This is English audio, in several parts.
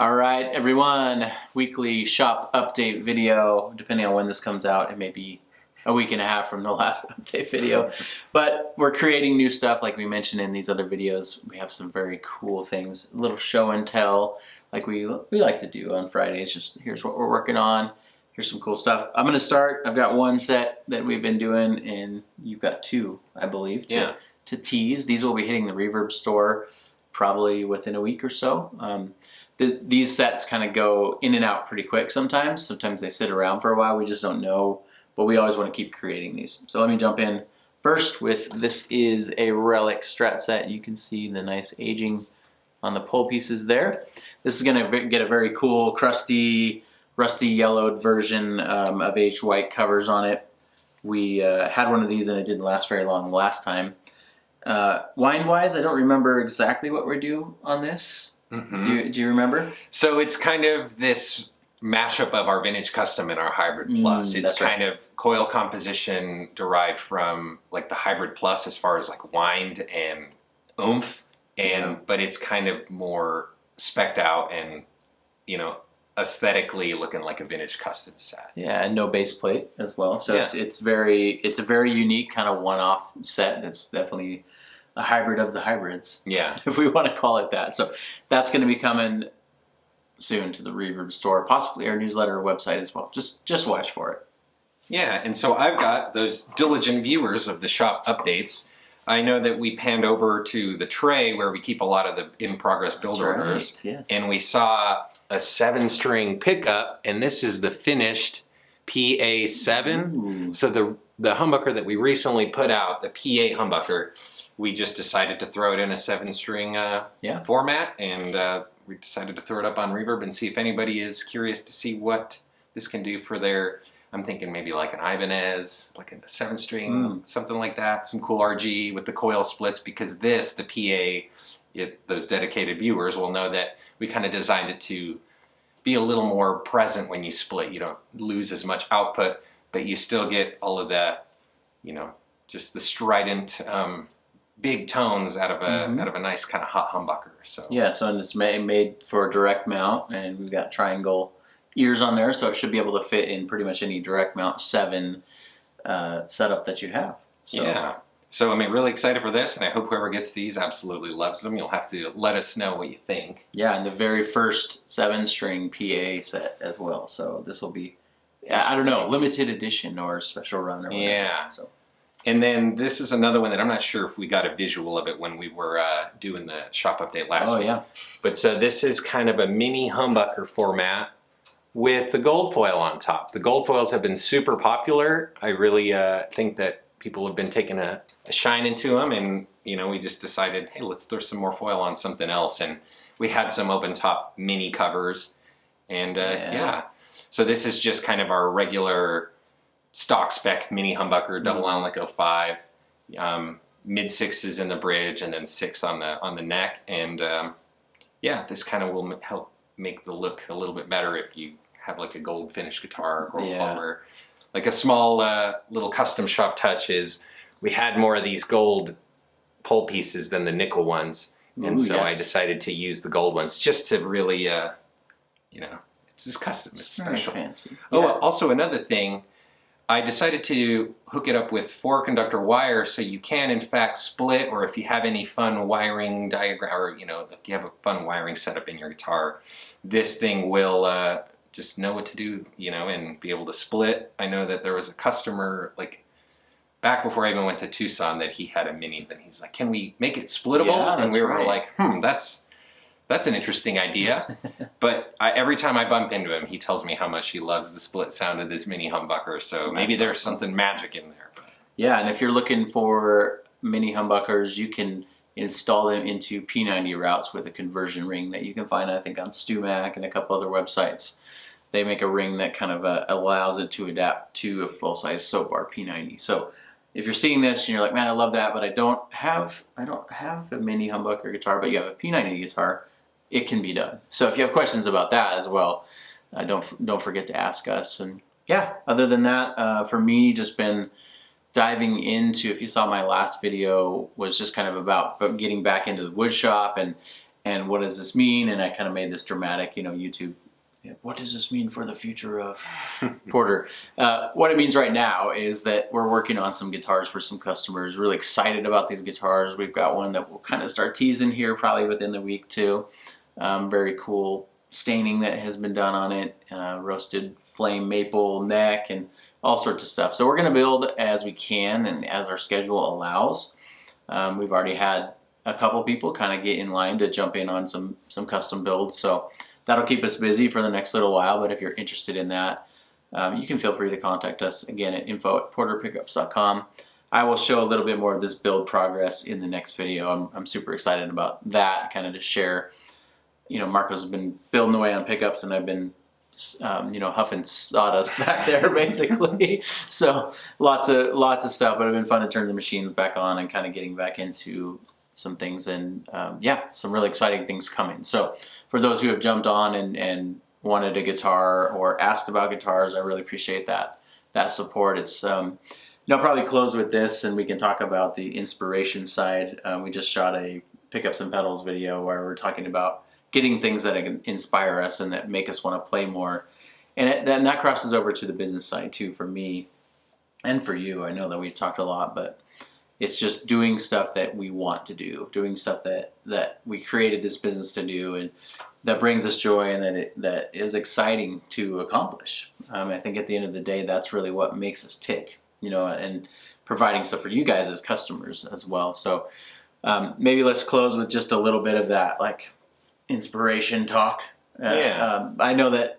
All right, everyone, weekly shop update video. Depending on when this comes out, it may be a week and a half from the last update video. But we're creating new stuff like we mentioned in these other videos. We have some very cool things, a little show and tell like we like to do on Fridays. Just here's what we're working on. Here's some cool stuff. I'm going to start. I've got one set that we've been doing, and you've got two, I believe, to tease. These will be hitting the Reverb store probably within a week or so. These sets kind of go in and out pretty quick sometimes. Sometimes they sit around for a while. We just don't know, but we always want to keep creating these. So let me jump in first with, this is a Relic Strat set. You can see the nice aging on the pole pieces there. This is going to get a very cool, crusty, rusty yellowed version of aged white covers on it. We had one of these and it didn't last very long last time. Wine-wise, I don't remember exactly what we do on this. Mm-hmm. Do you remember? So it's kind of this mashup of our Vintage Custom and our Hybrid Plus. It's kind of coil composition derived from like the Hybrid Plus as far as like wind and oomph, but it's kind of more specced out and, you know, aesthetically looking like a Vintage Custom set. Yeah, and no base plate as well. So it's a very unique kind of one-off set. That's definitely a hybrid of the hybrids. Yeah. If we want to call it that. So that's going to be coming soon to the Reverb store, possibly our newsletter or website as well. Just watch for it. Yeah, and so I've got those diligent viewers of the shop updates. I know that we panned over to the tray where we keep a lot of the in-progress build orders. Yes. And we saw a 7-string pickup, and this is the finished PA7. Ooh. So the humbucker that we recently put out, the PA humbucker, we just decided to throw it in a 7-string format, and we decided to throw it up on Reverb and see if anybody is curious to see what this can do for their, I'm thinking maybe like an Ibanez, like a 7-string, something like that, some cool RG with the coil splits, because this, the PA, those dedicated viewers will know that we kind of designed it to be a little more present when you split. You don't lose as much output, but you still get all of the, you know, just the strident, big tones out of a nice kind of hot humbucker. So so it's made for direct mount, and we've got triangle ears on there, so it should be able to fit in pretty much any direct mount 7 setup that you have. So. Yeah. So I mean, really excited for this, and I hope whoever gets these absolutely loves them. You'll have to let us know what you think. Yeah, and the very first 7-string PA set as well. So this will be, I don't know, limited edition or special run or whatever. Yeah. So. And then this is another one that I'm not sure if we got a visual of it when we were doing the shop update last week. Yeah. But so this is kind of a mini humbucker format with the gold foil on top. The gold foils have been super popular. I really think that people have been taking a shine into them, and you know, we just decided, hey, let's throw some more foil on something else. And we had some open top mini covers, and so this is just kind of our regular stock spec mini humbucker, double Alnico 05, mid 6s in the bridge, and then 6 on the neck. And this kind of will help make the look a little bit better if you have like a gold finished guitar or plumber. Like a small little custom shop touch is we had more of these gold pole pieces than the nickel ones. And I decided to use the gold ones just to really, you know, it's just custom. It's special. Fancy. Oh, also another thing, I decided to hook it up with 4-conductor wire so you can in fact split, or if you have any fun wiring diagram, or you know, if you have a fun wiring setup in your guitar, this thing will just know what to do, you know, and be able to split. I know that there was a customer, like, back before I even went to Tucson, that he had a Mini, and he's like, can we make it splittable? Yeah, and we were like, that's an interesting idea. But every time I bump into him, he tells me how much he loves the split sound of this Mini humbucker, so maybe there's something magic in there. But. Yeah, and if you're looking for mini humbuckers, you can install them into P90 routes with a conversion ring that you can find, I think, on StewMac and a couple other websites. They make a ring that kind of allows it to adapt to a full-size soap bar P90. So if you're seeing this and you're like, man, I love that, but I don't have a mini humbucker guitar, but you have a P90 guitar, it can be done. So if you have questions about that as well, don't forget to ask us. And yeah, other than that, for me, just been diving into, if you saw my last video, was just kind of about getting back into the wood shop and and what does this mean? And I kind of made this dramatic, YouTube. What does this mean for the future of Porter? What it means right now is that we're working on some guitars for some customers. Really excited about these guitars. We've got one that we'll kind of start teasing here probably within the week too. Very cool staining that has been done on it. Roasted flame maple neck and all sorts of stuff. So we're going to build as we can and as our schedule allows. We've already had a couple people kind of get in line to jump in on some custom builds. So that'll keep us busy for the next little while. But if you're interested in that, you can feel free to contact us again at info@porterpickups.com. I will show a little bit more of this build progress in the next video. I'm super excited about that, kind of to share. Marco's been building away on pickups, and I've been huffing sawdust back there basically. So lots of stuff, but it's been fun to turn the machines back on and kind of getting back into some things, and some really exciting things coming. So for those who have jumped on and wanted a guitar or asked about guitars, I really appreciate that support. It's I'll probably close with this, and we can talk about the inspiration side. We just shot a pickups and pedals video where we're talking about getting things that inspire us and that make us want to play more. And that crosses over to the business side too, for me and for you. I know that we've talked a lot, but it's just doing stuff that we want to do, doing stuff that we created this business to do, and that brings us joy, and that is exciting to accomplish. I think at the end of the day, that's really what makes us tick, and providing stuff for you guys as customers as well. So maybe let's close with just a little bit of that, like, inspiration talk. I know that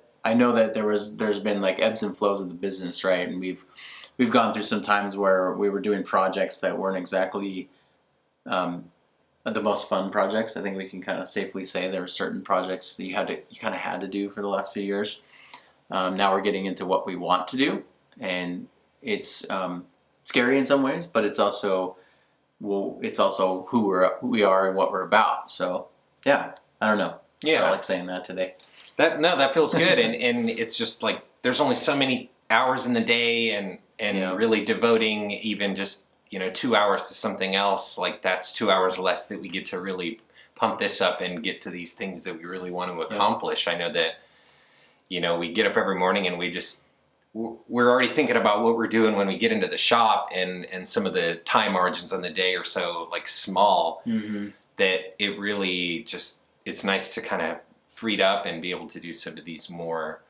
there's been like ebbs and flows of the business, right? And we've gone through some times where we were doing projects that weren't exactly the most fun projects. I think we can kind of safely say there were certain projects that you kind of had to do for the last few years. Now we're getting into what we want to do, and it's scary in some ways, but it's also who we are and what we're about. So yeah. I don't know. I like saying that today. That feels good, and it's just like there's only so many hours in the day, and really devoting even just 2 hours to something else, like that's 2 hours less that we get to really pump this up and get to these things that we really want to accomplish. I know that we get up every morning and we're already thinking about what we're doing when we get into the shop, and some of the time margins on the day are so like small that it really just. It's nice to kind of freed up and be able to do some of these more,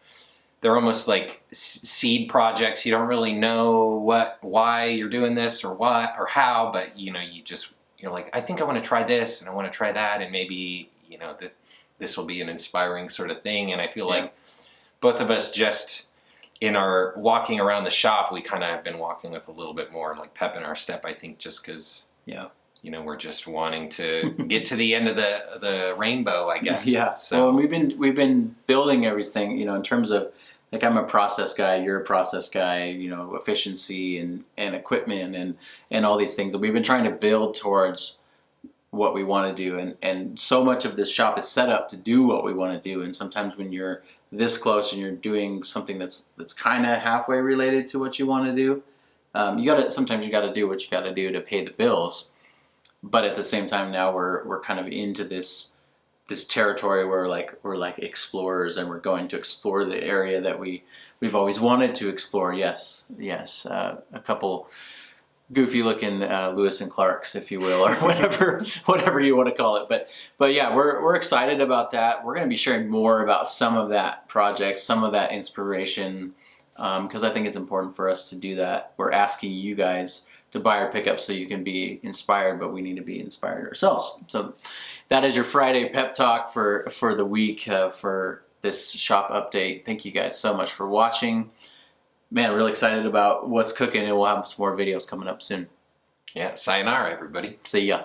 they're almost like seed projects. You don't really know why you're doing this or what or how, but you're like, I think I want to try this and I want to try that, and maybe that this will be an inspiring sort of thing. And I feel like both of us, just in our walking around the shop, we kind of have been walking with a little bit more like pep in our step, I think, just because we're just wanting to get to the end of the rainbow, I guess. Yeah. So we've been building everything, in terms of, like, I'm a process guy, you're a process guy, efficiency and equipment and all these things. And we've been trying to build towards what we want to do. And so much of this shop is set up to do what we want to do. And sometimes when you're this close and you're doing something that's kind of halfway related to what you want to do, sometimes you got to do what you got to do to pay the bills. But at the same time, now we're kind of into this territory where we're like explorers, and we're going to explore the area that we've always wanted to explore. Yes, a couple goofy looking Lewis and Clarks, if you will, or whatever you want to call it. But yeah, we're excited about that. We're going to be sharing more about some of that project, some of that inspiration, because I think it's important for us to do that. We're asking you guys to buy our pickups so you can be inspired, but we need to be inspired ourselves. So that is your Friday pep talk for the week, for this shop update. Thank you guys so much for watching. Man, really excited about what's cooking, and we'll have some more videos coming up soon. Yeah, sayonara, everybody. See ya.